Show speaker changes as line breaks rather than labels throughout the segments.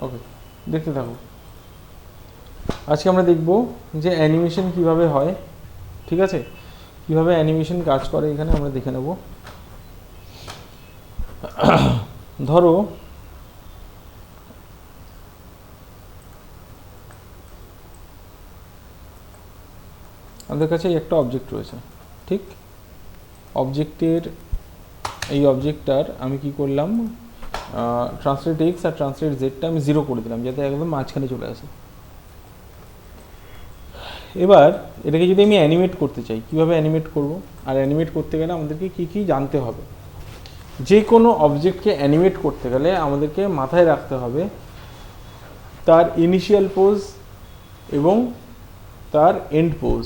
ওকে, দেখতে থাকো। আজকে আমরা দেখব যে অ্যানিমেশন কিভাবে হয়, ঠিক আছে, কিভাবে অ্যানিমেশন কাজ করে এখানে আমরা দেখে নেব। ধরো আমাদের কাছে একটা অবজেক্ট রয়েছে, ঠিক। অবজেক্টের এই অবজেক্টটার আমি কি করলাম, ট্রান্সলেট এক্স আর ট্রান্সলেট জেডটা আমি 0 করে দিলাম যাতে একদম মাঝখানে চলে আসে। এবার এটাকে যদি আমি অ্যানিমেট করতে চাই, কিভাবে অ্যানিমেট করব? আর অ্যানিমেট করতে গেলে আমাদেরকে কি কি জানতে হবে। যে কোনো অবজেক্টকে অ্যানিমেট করতে গেলে আমাদেরকে মাথায় রাখতে হবে তার ইনিশিয়াল পোজ এবং তার এন্ড পোজ,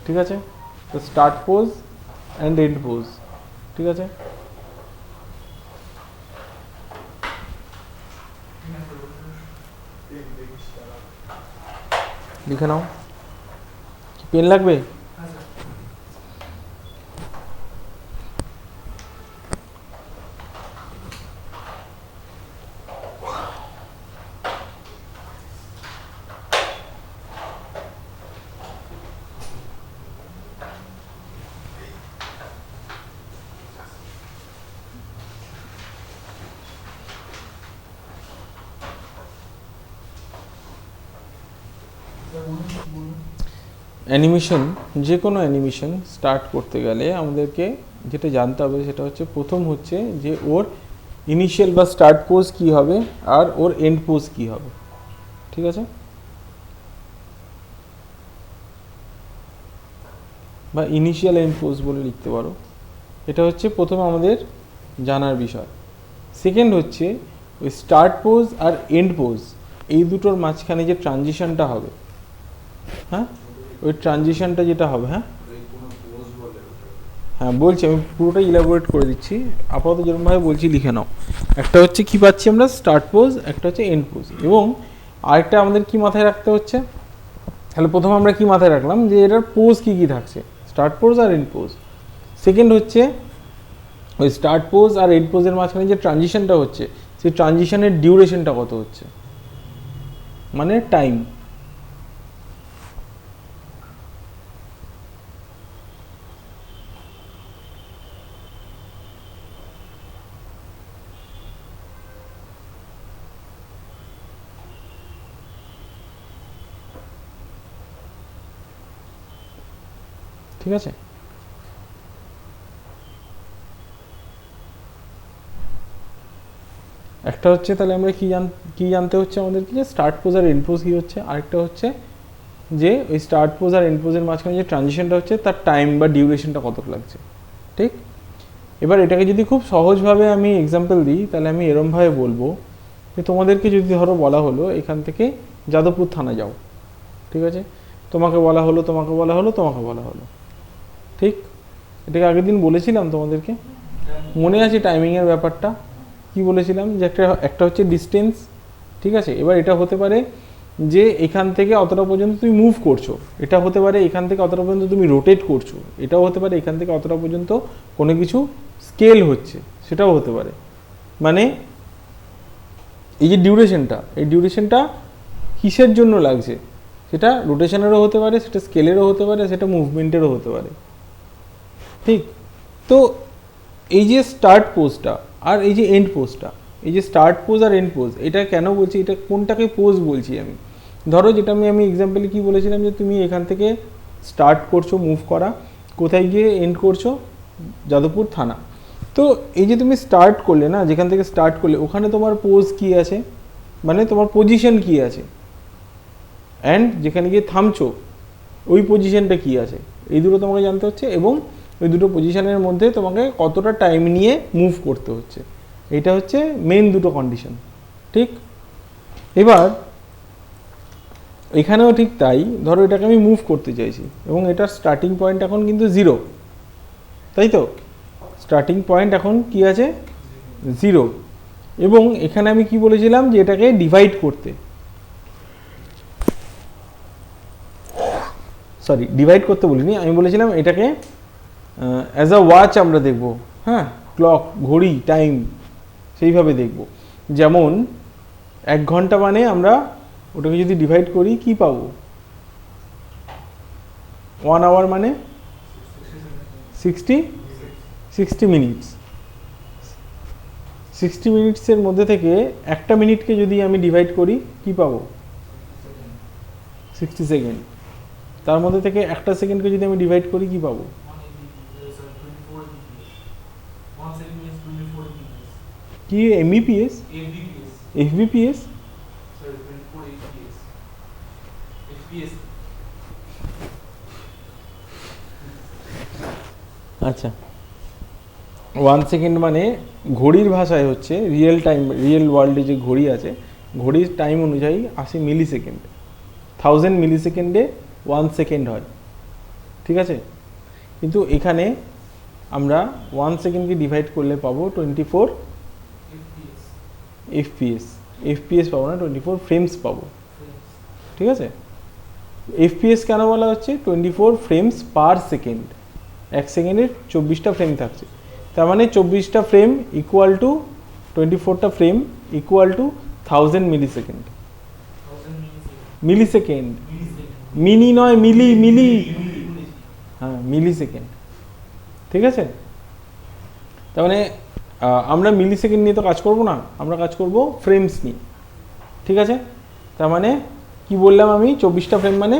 ঠিক আছে, তো start pose and end pose, ঠিক আছে। লিখে নাও, পেন লাগবে? অ্যানিমেশন, যে কোনো অ্যানিমেশন স্টার্ট করতে গেলে আমাদেরকে যেটা জানতে হবে সেটা হচ্ছে, প্রথম হচ্ছে যে ওর ইনিশিয়াল বা স্টার্ট পোজ কী হবে আর ওর এন্ড পোজ কী হবে, ঠিক আছে, বা ইনিশিয়াল এন্ড পোজ বলে লিখতে পারো। এটা হচ্ছে প্রথম আমাদের জানার বিষয়। সেকেন্ড হচ্ছে ওই স্টার্ট পোজ আর এন্ড পোজ এই দুটোর মাঝখানে যে ট্রানজিশনটা হবে, হ্যাঁ, ওই ট্রানজিশনটা যেটা হবে, হ্যাঁ হ্যাঁ বলছি, আমি পুরোটা ইলাবোরেট করে দিচ্ছি, আপাতত যেরকমভাবে বলছি লিখে নাও। একটা হচ্ছে কি পাচ্ছি আমরা, স্টার্ট পোজ, একটা হচ্ছে এন্ড পোজ, এবং আরেকটা আমাদের কি মাথায় রাখতে হচ্ছে। তাহলে প্রথম আমরা কি মাথায় রাখলাম যে এটার পোজ কী কী থাকছে, স্টার্ট পোজ আর এন্ড পোজ। সেকেন্ড হচ্ছে ওই স্টার্ট পোজ আর এন্ড পোজের মাঝখানে যে ট্রানজিশনটা হচ্ছে সেই ট্রানজিশনের ডিউরেশনটা কত হচ্ছে, মানে টাইম। ঠিক আছে, একটা হচ্ছে তাহলে আমরা কি জানতে হচ্ছে আমাদেরকে, যে স্টার্ট পোজ আর এন্ড পোজ কী হচ্ছে। আরেকটা হচ্ছে যে ওই স্টার্ট পোজ আর এন্ড পোজের মাঝখানে যে ট্রানজিশনটা হচ্ছে তার টাইম বা ডিউরেশনটা কত লাগছে, ঠিক। এবার এটাকে যদি খুব সহজভাবে আমি এক্সাম্পল দিই তাহলে আমি এরমভাবে বলবো যে তোমাদেরকে যদি ধরো বলা হলো এখান থেকে যাদবপুর থানা যাও, ঠিক আছে, তোমাকে বলা হলো, ঠিক। এটাকে আগের দিন বলেছিলাম তোমাদেরকে, মনে আছে টাইমিংয়ের ব্যাপারটা, কি বলেছিলাম যে একটা হচ্ছে ডিস্টেন্স, ঠিক আছে। এবার এটা হতে পারে যে এখান থেকে অতটা পর্যন্ত তুমি মুভ করছো, এটা হতে পারে এখান থেকে অতটা পর্যন্ত তুমি রোটেট করছো, এটাও হতে পারে এখান থেকে অতটা পর্যন্ত কোনো কিছু স্কেল হচ্ছে, সেটাও হতে পারে। মানে এই যে ডিউরেশনটা, এই ডিউরেশনটা কিসের জন্য লাগছে, সেটা রোটেশনেরও হতে পারে, সেটা স্কেলেরও হতে পারে, সেটা মুভমেন্টেরও হতে পারে, ঠিক। তো এই যে স্টার্ট পোজটা আর এই যে এন্ড পোজটা, এই যে স্টার্ট পোজ আর এন্ড পোজ, এটা কেন বলছি, এটা কোনটাকে পোজ বলছি আমি। ধরো যেটা আমি এক্সাম্পলে কি বলেছিলাম যে তুমি এখান থেকে স্টার্ট করছো মুভ করা, কোথায় গিয়ে এন্ড করছো, যাদবপুর থানা। তো এই যে তুমি স্টার্ট করলে না, যেখান থেকে স্টার্ট করলে ওখানে তোমার পোজ কি আছে, মানে তোমার পজিশন কি আছে, অ্যান্ড যেখানে গিয়ে থামছো ওই পজিশনটা কি আছে, এই দুটো তোমাকে জানতে হচ্ছে। এবং ওই দুটো পজিশনের মধ্যে তোমাকে কতটা টাইম নিয়ে মুভ করতে হচ্ছে, এটা হচ্ছে মেন দুটো কন্ডিশন, ঠিক। এবার এখানেও ঠিক তাই, ধরো এটাকে আমি মুভ করতে চাইছি এবং এটার স্টার্টিং পয়েন্ট এখন কিন্তু 0, তাই তো, স্টার্টিং পয়েন্ট এখন কি আছে, 0। এবং এখানে আমি কি বলেছিলাম যে এটাকে ডিভাইড করতে, ডিভাইড করতে বলিনি, আমি বলেছিলাম এটাকে অ্যাজ আ ওয়াচ আমরা দেখব, হ্যাঁ, ক্লক, ঘড়ি, টাইম, সেইভাবে দেখব। যেমন 1 ঘন্টা মানে আমরা ওটাকে যদি ডিভাইড করি কি পাবো? 1 আওয়ার মানে 60 মিনিটস। 60 মিনিটসের মধ্যে থেকে একটা মিনিটকে যদি আমি ডিভাইড করি কি পাবো? 60 সেকেন্ড। তার মধ্যে থেকে একটা সেকেন্ডকে যদি আমি ডিভাইড করি কি পাবো? কি এমবিপিএস? এফবিপিএস? আচ্ছা, 1 সেকেন্ড মানে ঘড়ির ভাষায় হচ্ছে রিয়েল টাইম, রিয়েল ওয়ার্ল্ডে যে ঘড়ি আছে ঘড়ির টাইম অনুযায়ী 80 মিলি সেকেন্ড। 1000 মিলি সেকেন্ডে 1 সেকেন্ড হয়, ঠিক আছে? কিন্তু এখানে আমরা 1 সেকেন্ডকে ডিভাইড করলে পাবো 24 এফপিএস। এফপিএস পাবো না, 24 ফ্রেমস পাবো, ঠিক আছে? এফপিএস কেন বলা হচ্ছে? 24 ফ্রেমস পার সেকেন্ড। 1 সেকেন্ডের 24টা ফ্রেম থাকছে, তার মানে 24টা ফ্রেম ইকুয়াল টু 24টা frame equal to 1000 millisecond. Millisecond, mini নয়, মিলি, মিলি, হ্যাঁ মিলি সেকেন্ড, ঠিক আছে? তার মানে আমরা মিলি সেকেন্ড নিয়ে তো কাজ করব না, আমরা কাজ করব ফ্রেমস নিয়ে, ঠিক আছে? তার মানে কি বললাম আমি? 24টা ফ্রেম মানে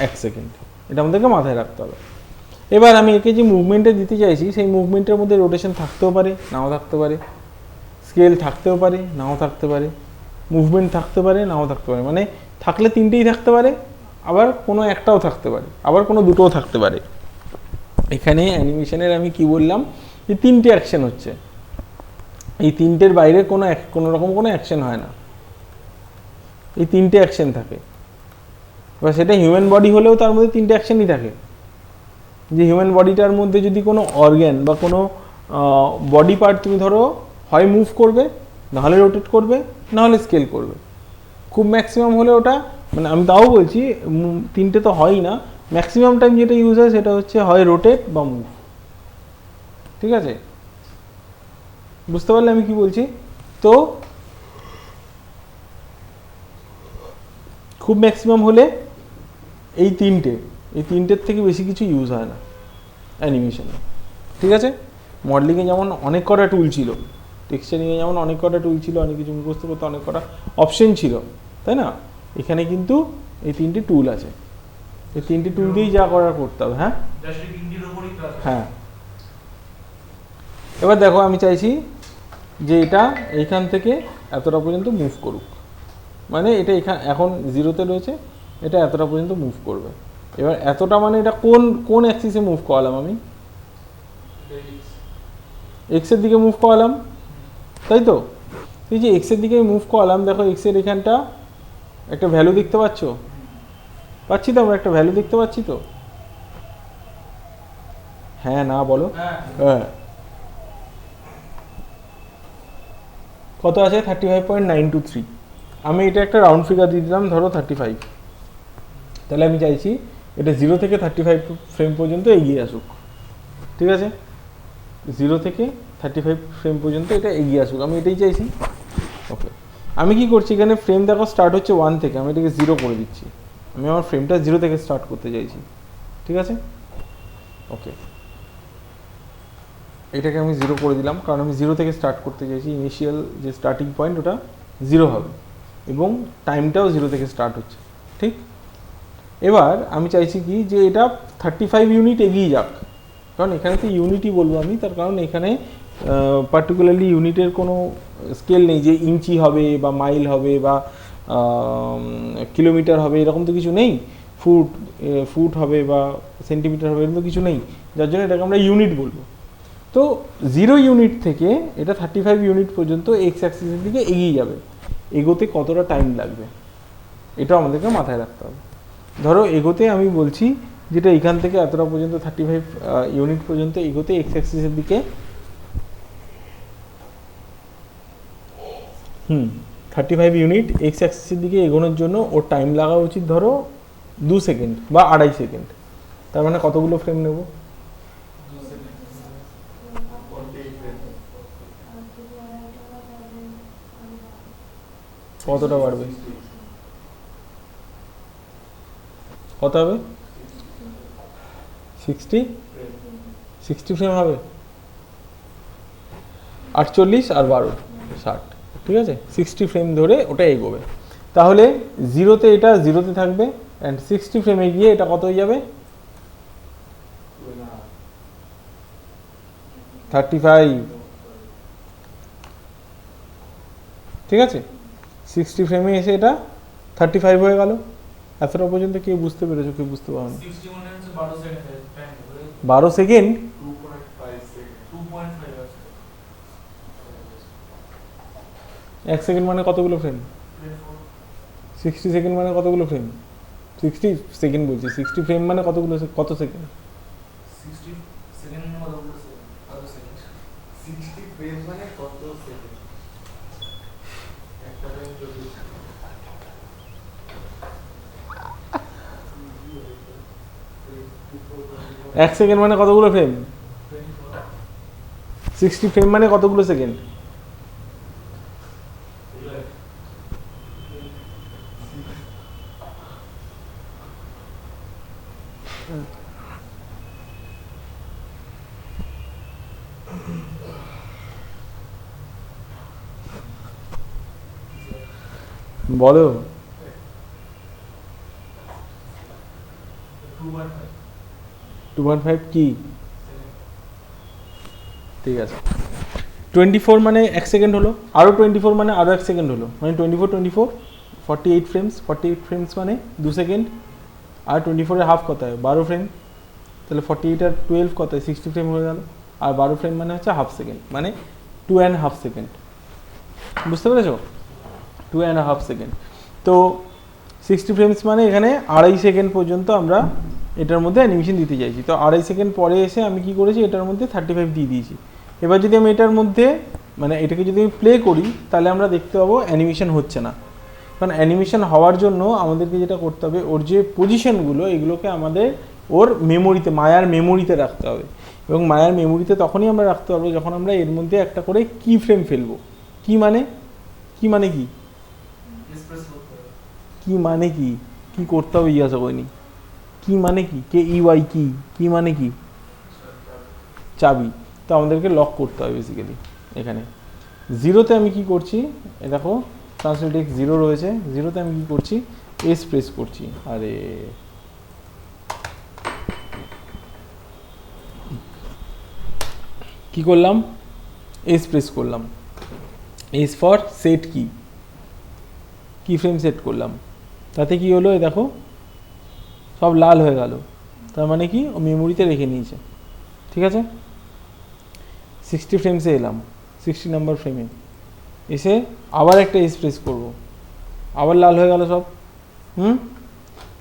1 সেকেন্ড, এটা আমাদেরকে মাথায় রাখতে হবে। এবার আমি একে যে মুভমেন্টে দিতে চাইছি সেই মুভমেন্টের মধ্যে রোটেশন থাকতেও পারে, নাও থাকতে পারে, স্কেল থাকতেও পারে, নাও থাকতে পারে, মুভমেন্ট থাকতে পারে, নাও থাকতে পারে। মানে থাকলে 3টেই থাকতে পারে, আবার কোনো একটাও থাকতে পারে, আবার কোনো দুটোও থাকতে পারে। এখানে অ্যানিমেশনের আমি কি বললাম যে 3টে অ্যাকশন হচ্ছে, এই 3টের বাইরে কোনো রকম কোনো অ্যাকশন হয় না, এই 3টে অ্যাকশন থাকে। এবার সেটা হিউম্যান বডি হলেও তার মধ্যে 3টে অ্যাকশনই থাকে। যে হিউম্যান বডিটার মধ্যে যদি কোনো অর্গ্যান বা কোনো বডি পার্ট তুমি ধরো হয় মুভ করবে, নাহলে রোটেট করবে, নাহলে স্কেল করবে, খুব ম্যাক্সিমাম হলে ওটা, মানে আমি তাও বলছি 3টে তো হয়ই না, ম্যাক্সিমাম টাইম যেটা ইউজ হয় সেটা হচ্ছে হয় রোটেট বা মুভ, ঠিক আছে? বুঝতে পারলে আমি কি বলছি? তো খুব ম্যাক্সিমাম হলে এই 3টের থেকে বেশি কিছু ইউজ হয় না অ্যানিমেশনে, ঠিক আছে? মডেলিংয়ে যেমন অনেক কটা টুল ছিল, টেক্সচারিংয়ে যেমন অনেক কটা টুল ছিল, অনেক কিছু মুখস্থ করতে অনেক কটা অপশন ছিল, তাই না? এখানে কিন্তু এই 3টে টুল আছে, এই 3টে টুল দিয়েই যা করার করতে হবে। হ্যাঁ হ্যাঁ। এবার দেখো আমি চাইছি যে এটা এইখান থেকে এতটা পর্যন্ত মুভ করুক, মানে এটা এখন 0-তে রয়েছে, এটা এতটা পর্যন্ত মুভ করবে। এবার এতটা মানে এটা কোন অ্যাক্সিসে মুভ করালাম আমি? এক্সের দিকে মুভ করালাম, তাই তো? এই যে এক্সের দিকে মুভ করালাম, দেখো এক্সের এখানটা একটা ভ্যালু দেখতে পাচ্ছ? পাচ্ছি তো আমরা, একটা ভ্যালু দেখতে পাচ্ছি তো? হ্যাঁ না বলো? হ্যাঁ। কত আছে? 35.923। আমি এটা একটা রাউন্ড ফিগার দিয়ে দিলাম, ধরো 35। তাহলে আমি চাইছি এটা 0 থেকে 35 ফ্রেম পর্যন্ত এগিয়ে আসুক, ঠিক আছে? 0 থেকে 35 ফ্রেম পর্যন্ত এটা এগিয়ে আসুক, আমি এটাই চাইছি। ওকে, আমি কি করছি এখানে? ফ্রেম দেখো স্টার্ট হচ্ছে 1 থেকে, আমি এটাকে 0 করে দিচ্ছি, আমি আমার ফ্রেমটা 0 থেকে স্টার্ট করতে চাইছি, ঠিক আছে? ওকে, এটাকে আমি 0 করে দিলাম, কারণ আমি 0 থেকে স্টার্ট করতে চাইছি। ইনিশিয়াল যে স্টার্টিং পয়েন্ট ওটা 0 হবে এবং টাইমটাও 0 থেকে স্টার্ট হচ্ছে, ঠিক? এবার আমি চাইছি কি যে এটা 35 ইউনিট এগিয়ে যাক, কারণ এখানে তো ইউনিটই বলবো আমি, তার কারণ এখানে পার্টিকুলারলি ইউনিটের কোনো স্কেল নেই যে ইঞ্চি হবে বা মাইল হবে বা কিলোমিটার হবে, এরকম তো কিছু নেই। ফুট হবে বা সেন্টিমিটার হবে, এরকম তো কিছু নেই, যার জন্য এটাকে আমরা ইউনিট বলবো। তো 0 ইউনিট থেকে এটা 35 ইউনিট পর্যন্ত এক্স অ্যাক্সিসের দিকে এগিয়ে যাবে, এগোতে কতটা টাইম লাগবে এটাও আমাদেরকে মাথায় রাখতে হবে। ধরো এগোতে আমি বলছি যেটা এখান থেকে এতটা পর্যন্ত 35 ইউনিট পর্যন্ত এগোতে এক্স অ্যাক্সিসের দিকে 35 ইউনিট এক্স অ্যাক্সিসের দিকে এগোনোর জন্য ওর টাইম লাগা উচিত ধরো 2 সেকেন্ড বা 2.5 সেকেন্ড। তার মানে কতগুলো ফ্রেম নেব? কতটা বাড়বে? কত হবে? 60 ফ্রেম হবে। 48 আর 12 60, ঠিক আছে? 60 ফ্রেম ধরে ওটা এগোবে। তাহলে জিরোতে এটা জিরোতে থাকবে, অ্যান্ড 60 ফ্রেমে গিয়ে এটা কত হয়ে যাবে? 35, ঠিক আছে? 60 ফ্রেমে এসে এটা 35 হয়ে গেল। এতটা পর্যন্ত কেউ বুঝতে পেরেছো, কেউ বুঝতে পারো? 12 সেকেন্ড? 1 সেকেন্ড মানে কতগুলো ফ্রেম? 60 সেকেন্ড মানে কতগুলো ফ্রেম? 60 সেকেন্ড বলছি, 60 ফ্রেম মানে কতগুলো, কত সেকেন্ড?
60 সেকেন্ড মানে কতগুলো সেকেন্ড? কত সেকেন্ড? 60 ফ্রেম মানে কত সেকেন্ড? একটা ফ্রেম যদি
1 সেকেন্ড মানে কতগুলো ফ্রেম? 60 ফ্রেম মানে কতগুলো সেকেন্ড? বলো। 2.5 কি? ঠিক আছে। 24 মানে 1 সেকেন্ড হলো, আরও 24 মানে আরও 1 সেকেন্ড হলো, মানে 24 48 ফ্রেমস, 48 ফ্রেমস মানে 2 সেকেন্ড। আর 24-এর হাফ কত হয়? 12 ফ্রেম। তাহলে 48 আর 12 কত হয়? 60 ফ্রেম হয়ে গেল। আর 12 ফ্রেম মানে হচ্ছে হাফ সেকেন্ড, মানে 2.5 সেকেন্ড। বুঝতে পেরেছো? 2.5 সেকেন্ড। তো 60 ফ্রেমস মানে এখানে 2.5 সেকেন্ড পর্যন্ত আমরা এটার মধ্যে অ্যানিমেশন দিতে চাইছি। তো 2.5 সেকেন্ড পরে এসে আমি কি করেছি, এটার মধ্যে 35 দিয়ে দিয়েছি। এবার যদি আমি এটার মধ্যে মানে এটাকে যদি আমি প্লে করি, তাহলে আমরা দেখতে পাবো অ্যানিমেশন হচ্ছে না। কারণ অ্যানিমেশন হওয়ার জন্য আমাদেরকে যেটা করতে হবে, ওর যে পজিশনগুলো এগুলোকে আমাদের ওর মেমোরিতে, মায়ার মেমোরিতে রাখতে হবে। এবং মায়ার মেমোরিতে তখনই আমরা রাখতে পারবো যখন আমরা এর মধ্যে একটা করে কি ফ্রেম ফেলবো। কি মানে কি মানে কি কি মানে কি কি করতে হবে জিজ্ঞাসা করিনি। কি মানে কি? KEY কি? কি মানে কি? চাবি। তো আমাদেরকে লক করতে হবে বেসিক্যালি। এখানে জিরোতে আমি কি করছি, এ দেখো ট্রান্সলেট এক্স 0 রয়েছে, জিরোতে আমি কি করছি, এস প্রেস করছি। আরে কি করলাম? এস প্রেস করলাম। এস ফর সেট কি ফ্রেম সেট করলাম। তাতে কি হলো, এই দেখো সব লাল হয়ে গেল। তার মানে কি, ও মেমোরিতে রেখে নিয়েছে। ঠিক আছে? 60 ফ্রেমসে এলাম, 60 নাম্বার ফ্রেমে এসে আবার একটা এস প্রেস করবো, আবার লাল হয়ে গেল সব।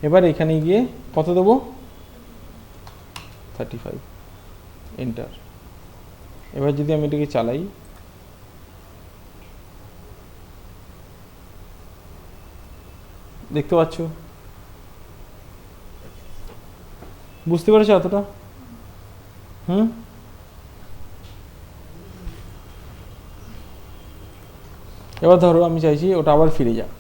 এবার এখানে গিয়ে কত দেবো? 35, এন্টার। এবার যদি আমি এটাকে চালাই, দেখতে পাচ্ছ? বুঝতে পেরেছো এতটা? এবার ধরো আমি চাইছি ওটা আবার ফিরে যাক,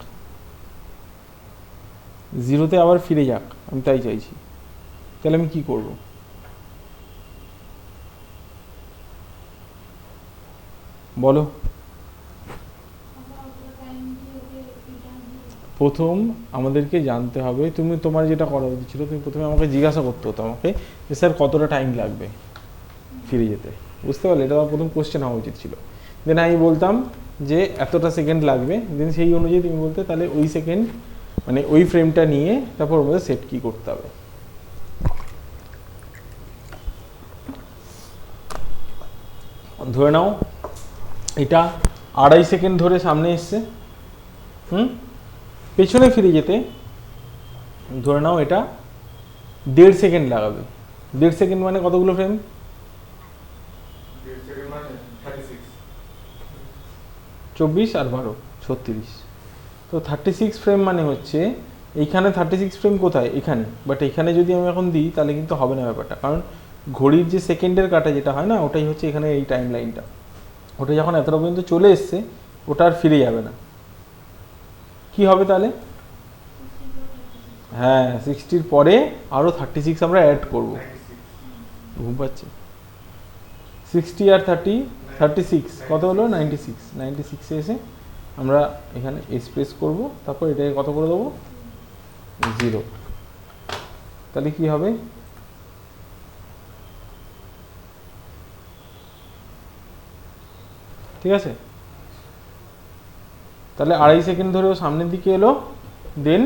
জিরোতে আবার ফিরে যাক, আমি তাই চাইছি। তাহলে আমি কি করব? বলো। প্রথম আমাদেরকে জানতে হবে, তুমি তোমার যেটা করা উচিত ছিল, তুমি প্রথমে আমাকে জিজ্ঞাসা করতে হতো আমাকে যে স্যার কতটা টাইম লাগবে ফিরে যেতে। বুঝতে পারলে? এটা আমার প্রথম কোশ্চেন হওয়া উচিত ছিল। দেন আমি বলতাম যে এতটা সেকেন্ড লাগবে, দেন সেই অনুযায়ী তুমি বলতে তাহলে ওই সেকেন্ড মানে ওই ফ্রেমটা নিয়ে তারপর ওর মধ্যে সেট কি করতে হবে। ধরে নাও এটা 2.5 সেকেন্ড ধরে সামনে এসছে, পেছনে ফিরে যেতে ধরে নাও এটা 1.5 সেকেন্ড লাগাবে। 1.5 সেকেন্ড মানে কতগুলো ফ্রেম? 24 আর 12 36। তো 36 ফ্রেম মানে হচ্ছে এইখানে 36 ফ্রেম কোথায়? এখানে। বাট এখানে যদি আমি এখন দিই তাহলে কিন্তু হবে না ব্যাপারটা, কারণ ঘড়ির যে সেকেন্ডের কাটা যেটা হয় না, ওটাই হচ্ছে এখানে এই টাইম লাইনটা। ওটা যখন এতটা পর্যন্ত চলে এসছে, ওটা আর ফিরে যাবে না। কি হবে তাহলে? হ্যাঁ 60-র পরে আরও 36 আমরা অ্যাড করব।
96
ঘুম পাচ্ছে। 60 আর 36 কত হলো? 96। 96-এ এসে আমরা এখানে এক্সপ্রেস করব, তারপর এটাকে কত করে দেবো? 0। তাহলে কি হবে? ঠিক আছে, তাহলে 2.5 সেকেন্ড ধরেও সামনের দিকে এলো, দেন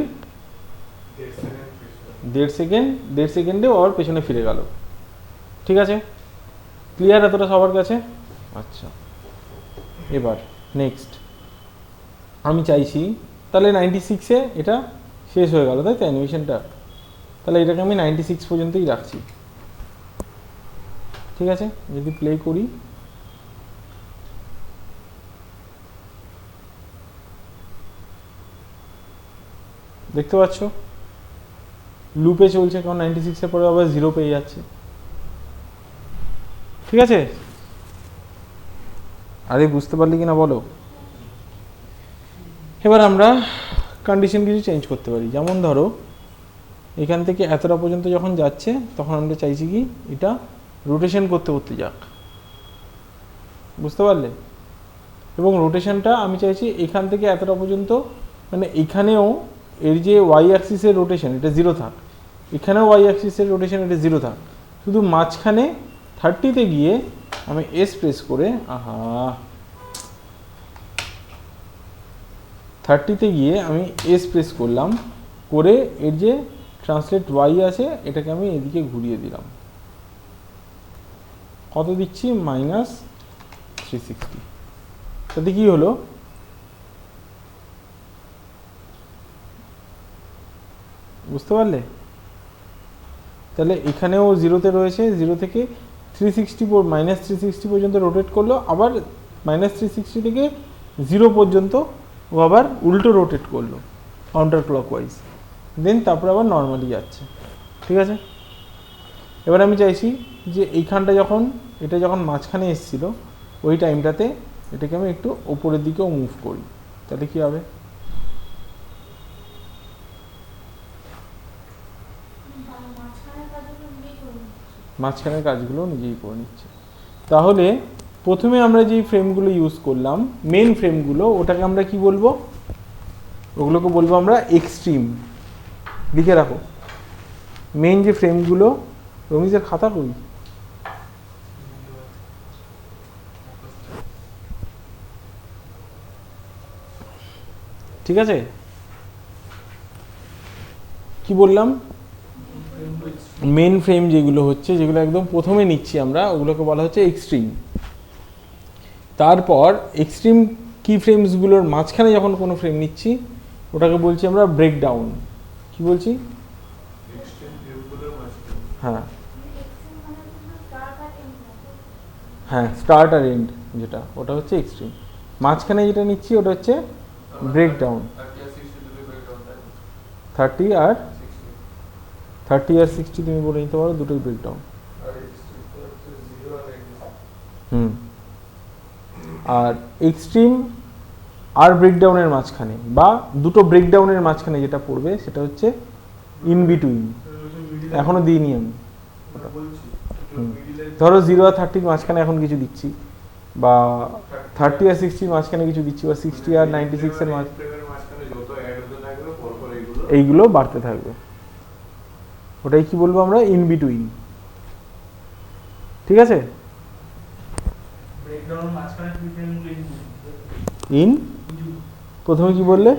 1.5 সেকেন্ডে ওর পেছনে ফিরে গেল। ঠিক আছে, ক্লিয়ার এতটা সবার কাছে? আচ্ছা, এবার নেক্সট আমি চাইছি তাহলে 96-এ এটা শেষ হয়ে গেল, তাই তো অ্যানিমেশনটা? তাহলে এটাকে আমি 96 পর্যন্তই রাখছি। ঠিক আছে, যদি প্লে করি দেখতে পাচ্ছ লুপে চলছে, কারণ 96-এর পরে আবার 0 পেয়ে যাচ্ছে। ঠিক আছে, আরে বুঝতে পারলি কিনা বলো? এবার আমরা কন্ডিশন কিছু চেঞ্জ করতে পারি, যেমন ধরো এখান থেকে এতটা পর্যন্ত যখন যাচ্ছে তখন আমরা চাইছি কি এটা রোটেশন করতে করতে যাক, বুঝতে পারলে? এবং রোটেশনটা আমি চাইছি এখান থেকে এতটা পর্যন্ত, মানে এখানেও এর যে ওয়াই অ্যাক্সিসের রোটেশন এটা 0 থাক, এখানেও ওয়াই অ্যাক্সিসের রোটেশন এটা 0 থাক, শুধু মাঝখানে 30-তে গিয়ে আমি এস প্রেস করে 30-তে গিয়ে আমি এস প্রেস করলাম, করে এর যে ট্রান্সলেট ওয়াই আছে এটাকে আমি এদিকে ঘুরিয়ে দিলাম। কত দিচ্ছি? -360। তাতে কি হলো? বুঝতে পারলে? তাহলে এখানেও 0-তে রয়েছে, 0 থেকে -360 পর্যন্ত রোটেট করলো, আবার -360 থেকে 0 পর্যন্ত ও আবার উল্টো রোটেট করলো কাউন্টার ক্লকওয়াইজ, দেন তারপর আবার নর্মালি যাচ্ছে। ঠিক আছে, এবার আমি চাইছি যে এইখানটা যখন এটা যখন মাঝখানে এসেছিলো ওই টাইমটাতে এটাকে আমি একটু ওপরের দিকেও মুভ করি, তাহলে কি হবে? মাঝখানের কাজগুলো নিজেই করে নিচ্ছে। তাহলে প্রথমে আমরা যেই ফ্রেমগুলো ইউজ করলাম মেন ফ্রেমগুলো, ওটাকে আমরা কি বলবো? ওগুলোকে বলবো আমরা এক্সট্রিম। লিখে রাখো মেন যে ফ্রেমগুলো। রমিজের খাতা কই? ঠিক আছে, কি বললাম? মেন ফ্রেম যেগুলো হচ্ছে, যেগুলো একদম প্রথমে নিচ্ছি আমরা, ওগুলোকে বলা হচ্ছে এক্সট্রিম। তারপর এক্সট্রিম কি ফ্রেমসগুলোর মাঝখানে যখন কোনো ফ্রেম নিচ্ছি ওটাকে বলছি আমরা ব্রেকডাউন। কি বলছি? হ্যাঁ হ্যাঁ, স্টার্ট আর এন্ড যেটা, ওটা হচ্ছে এক্সট্রিম। মাঝখানে যেটা নিচ্ছি ওটা হচ্ছে ব্রেকডাউন। 30 আর 60 তুমি বলে নিতে পারো, দুটোই ব্রেকডাউন। আর এক্সট্রিম আর ব্রেকডাউনের মাঝখানে বা দুটো ব্রেকডাউনের মাঝখানে যেটা পড়বে সেটা হচ্ছে ইন বিটুইন। এখনো দিইনি আমি। ধরো 0 আর 30-র মাঝখানে এখন কিছু দিচ্ছি, বা 30 আর 60-র মাঝখানে কিছু দিচ্ছি, বা 60 আর 96-এর মাঝখানে, এইগুলো বাড়তে থাকবে। ওটাই কি বলবো আমরা? In between. ঠিক আছে, ইন প্রথমে কি বললে?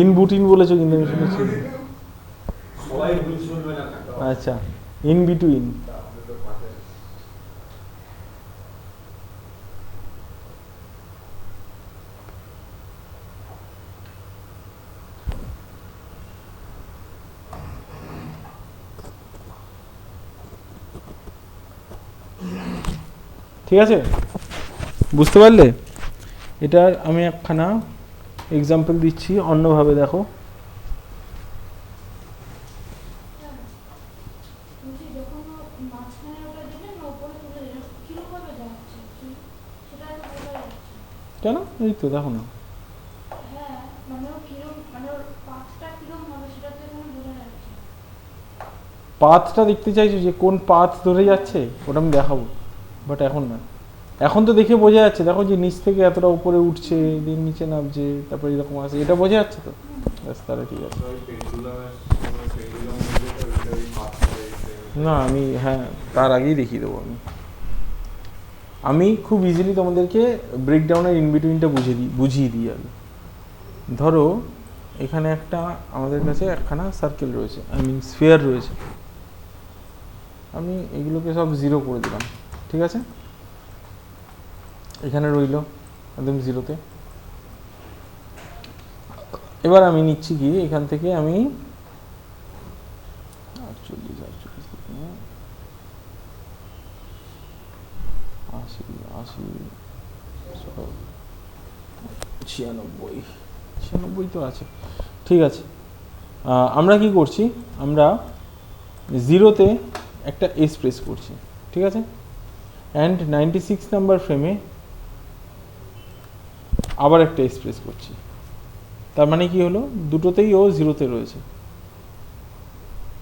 ইন বুটিন বলেছো কিন্তু আমি শুনেছি। আচ্ছা, ইন বিটুইন। ঠিক আছে, বুঝতে পারলে? এটার আমি একখানা এক্সাম্পল দিচ্ছি, অন্যভাবে দেখো। কেন? এই তো দেখো না,
মানে ও কিরকম, মানে ওর পাথটা কিরকম হবে সেটা তো এখানে বোঝা যাচ্ছে না।
পাথটা দেখতে চাইছো যে কোন পাথ ধরে যাচ্ছে, ওটা আমি দেখাবো, বাট এখন না। এখন তো দেখে বোঝা যাচ্ছে, দেখো যে নিচ থেকে এতটা উপরে উঠছে, দিয়ে নিচে নামছে, তারপরে এরকম আছে, এটা বোঝা যাচ্ছে তো। ব্যাস, তাহলে ঠিক আছে। না আমি, হ্যাঁ, তার আগেই দেখিয়ে দেবো আমি। আমি খুব ইজিলি তোমাদেরকে ব্রেকডাউনের ইনবিটুইনটা বুঝিয়ে দিই আগে। ধরো এখানে একটা আমাদের কাছে একখানা সার্কেল রয়েছে, আই মিন স্ফিয়ার রয়েছে। আমি এগুলোকে সব জিরো করে দিলাম, ঠিক আছে? এখানে রইল একদম জিরোতে। এবার আমি নিচ্ছি কি, এখান থেকে আমি 48, 48 থেকে 80, 80, 96, 96 তো আছে, ঠিক আছে। আমরা কি করছি, আমরা জিরোতে একটা এস প্রেস করছি, ঠিক আছে? অ্যান্ড 96 নাম্বার ফ্রেমে আবার একটা এস প্রেস করছি। তার মানে কি হলো, দুটোতেই ও জিরোতে রয়েছে।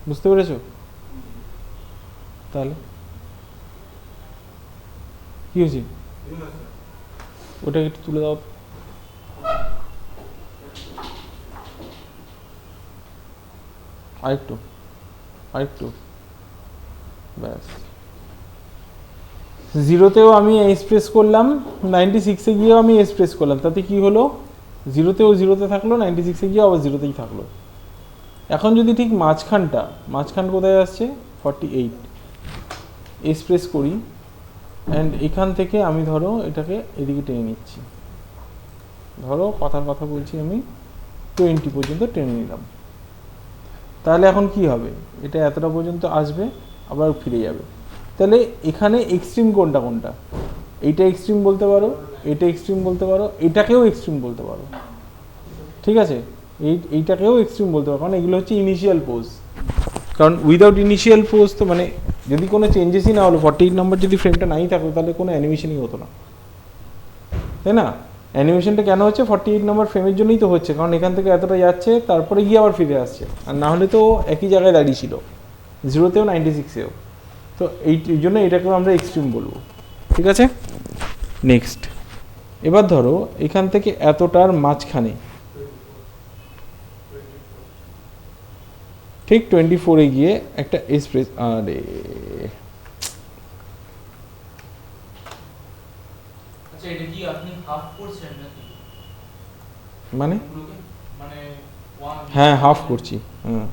বুঝতে পেরেছো? তাহলে কি হয়েছে, ওটাকে একটু তুলে দাও। আরেকটু, আরেকটু, ব্যাস। জিরোতেও আমি এক্সপ্রেস করলাম, 96-এ গিয়েও আমি এক্সপ্রেস করলাম, তাতে কি হলো, জিরোতেও জিরোতে থাকলো, 96-এ গিয়ে আবার জিরোতেই থাকলো। এখন যদি ঠিক মাঝখান কোথায় আসছে, 48 এক্সপ্রেস করি, অ্যান্ড এখান থেকে আমি ধরো এটাকে এদিকে টেনে নিচ্ছি, ধরো কথার কথা বলছি আমি, 20 পর্যন্ত টেনে নিলাম। তাহলে এখন কি হবে, এটা এতটা পর্যন্ত আসবে, আবার ফিরে যাবে। তাহলে এখানে এক্সট্রিম কোনটা কোনটা, এইটা এক্সট্রিম বলতে পারো, এটা এক্সট্রিম বলতে পারো, এটাকেও এক্সট্রিম বলতে পারো, ঠিক আছে? এইটাকেও এক্সট্রিম বলতে পারো, কারণ এগুলো হচ্ছে ইনিশিয়াল পোজ। কারণ উইদাউট ইনিশিয়াল পোজ তো মানে যদি কোনো চেঞ্জেসই না হলো, 48 নম্বর যদি ফ্রেমটা নাই থাকতো, তাহলে কোনো অ্যানিমেশনই হতো না, তাই না? অ্যানিমেশনটা কেন হচ্ছে, 48 নম্বর ফ্রেমের জন্যই তো হচ্ছে, কারণ এখান থেকে এতটা যাচ্ছে, তারপরে গিয়ে আবার ফিরে আসছে, আর না হলে তো একই জায়গায় দাঁড়িয়ে ছিল, জিরোতেও 96-এও। তো এই জন্য এটাকেও আমরা এক্সট্রিম বলবো, ঠিক আছে? নেক্সট, এবার ধরো এখান থেকে এতটার মাঝখানে ঠিক 24-এ গিয়ে একটা এক্সপ্রেস, আরে
আচ্ছা এটা কি আপনি হাফ করছেন নাকি
মানে,
এগুলোকে? মানে
হ্যাঁ হাফ করছি, হ্যাঁ।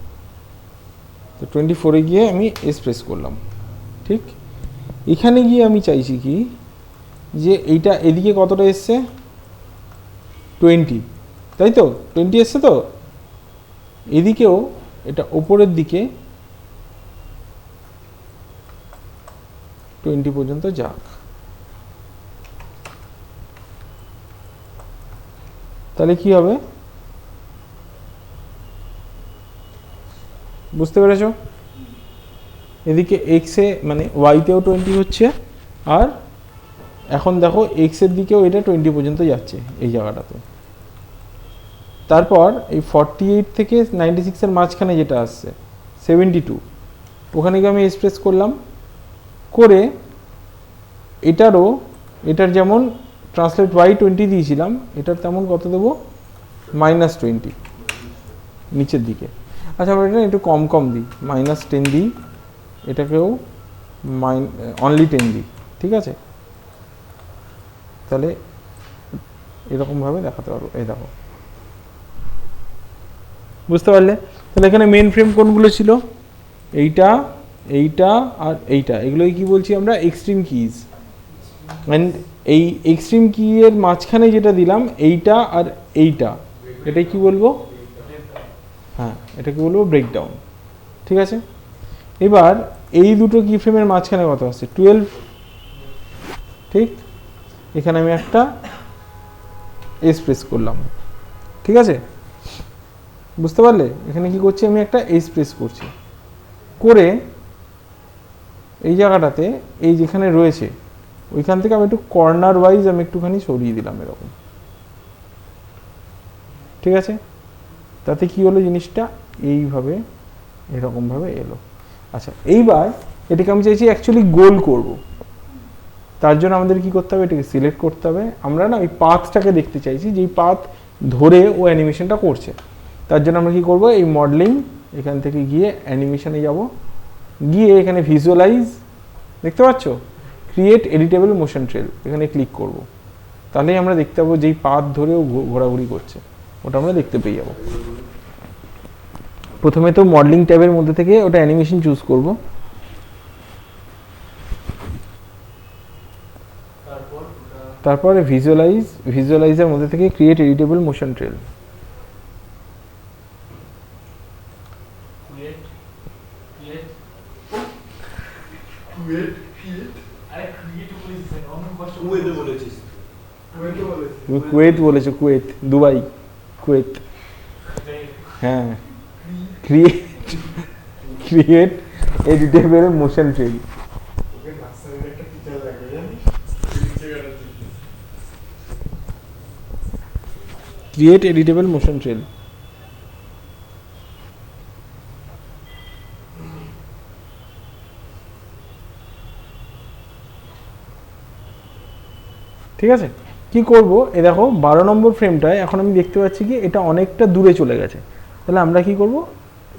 তো 24-এ গিয়ে আমি এক্সপ্রেস করলাম, ঠিক? এখানে গিয়ে আমি চাইছি কি, যে এইটা এদিকে কতটা এসছে, 20, তাই তো? 20 এসছে তো, এদিকেও এটা ওপরের দিকে 20 পর্যন্ত যাক। তাহলে কি হবে, বুঝতে পেরেছ? এদিকে এক্সে মানে ওয়াইতেও 20 হচ্ছে, আর এখন দেখো এক্সের দিকেও এটা 20 পর্যন্ত যাচ্ছে এই জায়গাটাতে। তারপর এই 48 থেকে 96-এর মাঝখানে যেটা আসছে 72, ওখানে গিয়ে আমি এক্সপ্রেস করলাম, করে এটার যেমন ট্রান্সলেট y20 দিয়েছিলাম, এটার তেমন কত দেবো, -20 নিচের দিকে। আচ্ছা আমরা এটা একটু কম কম দিই, -10 দিই, এটাকেও অনলি 10 দিই, ঠিক আছে? তাহলে এরকমভাবে দেখাতে পারবো, এই দেখো, বুঝতে পারলে? তাহলে এখানে মেন ফ্রেম কোনগুলো ছিল, এইটা, এইটা আর এইটা, এগুলোই কি বলছি আমরা, এক্সট্রিম কিজ। অ্যান্ড এই এক্সট্রিম কি এর মাঝখানে যেটা দিলাম, এইটা আর এইটা, এটাই কি বলবো, হ্যাঁ এটাকে বলবো ব্রেকডাউন, ঠিক আছে? এবার এই দুটো কি ফ্রেমের মাঝখানে কত আছে, 12, ঠিক? এখানে আমি একটা এক্সপ্রেস করলাম, ঠিক আছে? বুঝতে পারলে এখানে কি করছি, আমি একটা এক্সপ্রেস করছি, করে এই জায়গাটাতে এই যেখানে রয়েছে ওইখান থেকে আমি একটু কর্নার ওয়াইজ আমি একটুখানি সরিয়ে দিলাম এরকম, ঠিক আছে, তাতে কি হলো জিনিসটা এইভাবে এরকমভাবে এলো। আচ্ছা এইবার এটাকে আমি চাইছি অ্যাকচুয়ালি গোল করব, তার জন্য আমাদের কি করতে হবে, এটাকে সিলেক্ট করতে হবে। আমরা না ওই পাথটাকে দেখতে চাইছি, যেই পাথ ধরে ও অ্যানিমেশনটা করছে। তার জন্য আমরা কি করব, এই মডেলিং এখান থেকে গিয়ে অ্যানিমেশনে যাব, গিয়ে এখানে ভিজুয়ালাইজ দেখতে পাচ্ছ, ক্রিয়েট এডিটেবল মোশন ট্রেল, এখানে ক্লিক করব। তাহলেই আমরা দেখতে পাবো যেই পাথ ধরেও ঘোরাঘুরি করছে ওটা আমরা দেখতে পেয়ে যাব। প্রথমে তো মডেলিং ট্যাবের মধ্যে থেকে ওটা অ্যানিমেশন চুজ করব, তারপরে ভিজুয়ালাইজের মধ্যে থেকে create editable motion trail. Kuwait বলেছো, কুয়েত, দুবাই, কুয়েত। হ্যাঁ, create editable motion trail. Create editable motion trail. ঠিক আছে, কি করব, এ দেখো 12 নম্বর ফ্রেমটায় এখন আমি দেখতে পাচ্ছি কি এটা অনেকটা দূরে চলে গেছে। তাহলে আমরা কি করব,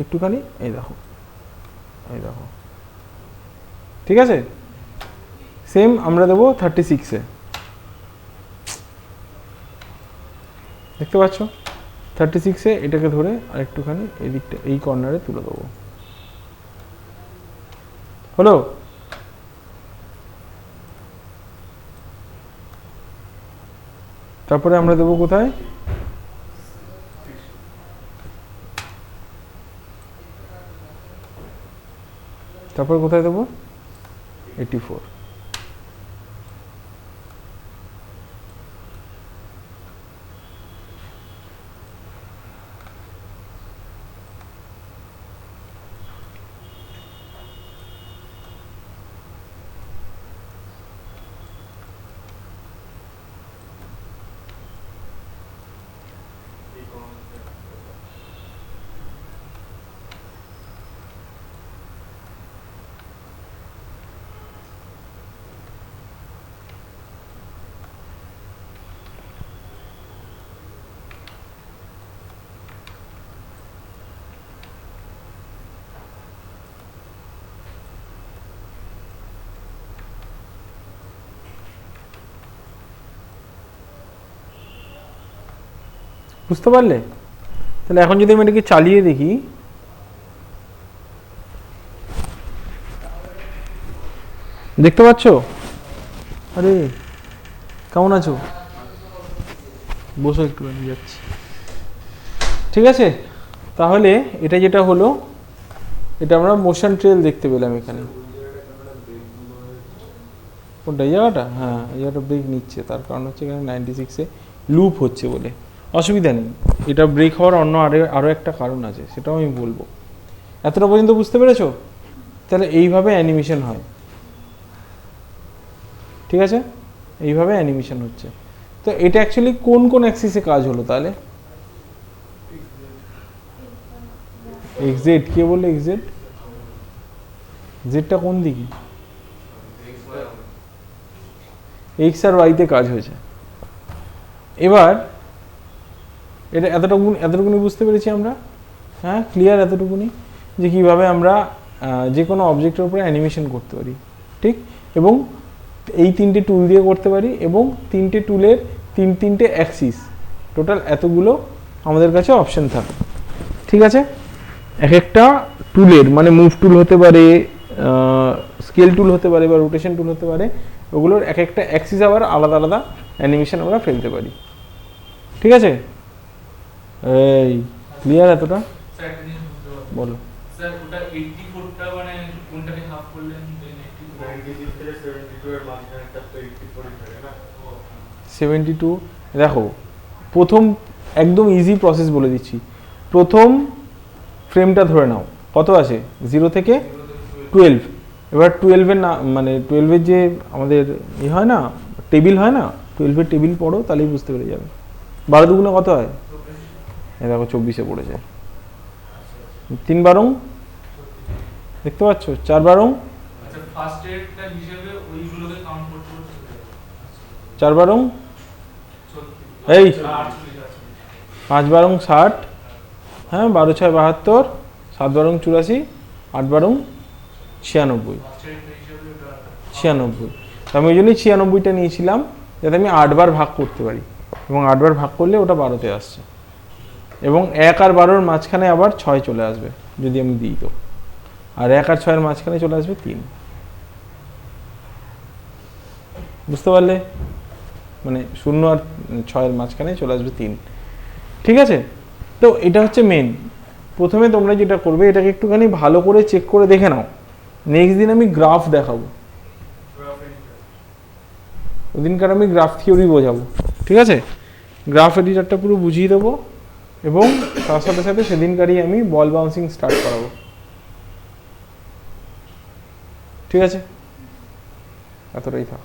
একটুখানি এই দেখো, এই দেখো, ঠিক আছে। সেম আমরা দেবো 36-এ, দেখতে পাচ্ছ 36-এ এটাকে ধরে আর একটুখানি এই দিকটা এই কর্নারে তুলে দেবো, হলো। তারপরে আমরা দেবো কোথায়, তারপরে কোথায় দেবো 84। বুঝতে পারলে? তাহলে এখন যদি আমি এটাকে চালিয়ে দেখি, দেখতে পাচ্ছ? আরে কেমন আছো? বসো একটু, আমি যাচ্ছি। ঠিক আছে, তাহলে এটা যেটা হলো, এটা আমরা মোশন ট্রেল দেখতে পেলাম এখানে। কোনটা, এই জায়গাটা? হ্যাঁ, এই জায়গাটা ব্রেক নিচ্ছে, তার কারণ হচ্ছে এখানে 96-এ লুপ হচ্ছে বলে। অসুবিধা নেই, এটা ব্রেক হওয়ার অন্য আরও একটা কারণ আছে, সেটাও আমি বলবো। এতটা পর্যন্ত বুঝতে পেরেছো? তাহলে এইভাবে অ্যানিমেশন হয়, ঠিক আছে, এইভাবে অ্যানিমেশন হচ্ছে। তো এটা অ্যাকচুয়ালি কোন কোন অ্যাক্সিসে কাজ হলো তাহলে? এক্সজেড, কে বললো এক্সজেড? জেডটা কোন দিকে? এক্স আর ওয়াইতে কাজ হয়েছে। এবার এটা এতটুকুনি বুঝতে পেরেছি আমরা, হ্যাঁ ক্লিয়ার এতটুকুনি, যে কীভাবে আমরা যে কোনো অবজেক্টের উপরে অ্যানিমেশন করতে পারি, ঠিক। এবং এই 3টে টুল দিয়ে করতে পারি, এবং 3টে টুলের তিনটে অ্যাক্সিস, টোটাল এতগুলো আমাদের কাছে অপশন থাকে, ঠিক আছে। এক একটা টুলের মানে মুভ টুল হতে পারে, স্কেল টুল হতে পারে, বা রোটেশন টুল হতে পারে, ওগুলোর এক একটা অ্যাক্সিস আবার আলাদা আলাদা অ্যানিমেশন আমরা ফেলতে পারি, ঠিক আছে। এই ক্লিয়ার এতটা?
স্যার একটা জিনিস বুঝতে পারলাম।
বলো।
স্যার ওটা 84টা মানে কোনটাকে হাফ করলেন?
96 থেকে 72 এর মাঝখানেরটা তো 84 থাকে না?
72, দেখো প্রথম একদম ইজি প্রসেস বলে দিচ্ছি। প্রথম ফ্রেমটা ধরে নাও, কত আছে? 0 থেকে 12। এবার 12-এর না মানে 12-এর যে আমাদের হয় না, টেবিল হয় না, 12-এর টেবিল পড়ো, তাহলেই বুঝতে পেরে যাবে। 12 দুগুণে কত হয়? এই দেখো 24-এ পড়েছে। 3 বারং দেখতে পাচ্ছ, 4 বারং
আচ্ছা ফার্স্ট এডটা হিসেবে ওইগুলোকে কাউন্ট করতে করতে চলে যাবে।
4 বারং
সত্যি
এই
48
5 বারং 60, হ্যাঁ 12 6 72, 7 বারং 84, 8 বারং 96,
ফার্স্ট এডটা হিসেবে ওটা
96। আমি ওই জন্যই 96টা নিয়েছিলাম, যাতে আমি 8 বার ভাগ করতে পারি, এবং 8 বার ভাগ করলে ওটা 12-তে আসছে, এবং 1 আর 12-র মাঝখানে আবার 6 চলে আসবে যদি আমি দিই তো, আর 1 আর 6-এর মাঝখানে চলে আসবে 3। বুঝতে পারলে? মানে 0 আর 6-এর মাঝখানে চলে আসবে 3। ঠিক আছে, তো এটা হচ্ছে মেন। প্রথমে তোমরা যেটা করবে, এটাকে একটুখানি ভালো করে চেক করে দেখে নাও। নেক্সট দিন আমি গ্রাফ দেখাবো,
গ্রাফ এডিটর।
ওদিনকার আমি গ্রাফ থিওরি বোঝাবো। ঠিক আছে, গ্রাফ এডিটরটা পুরো বুঝিয়ে দেবো, এবং তার সাথে সাথে সেদিনকারই আমি বল বাউন্সিং স্টার্ট করাবো। ঠিক আছে, এতটাই থাক।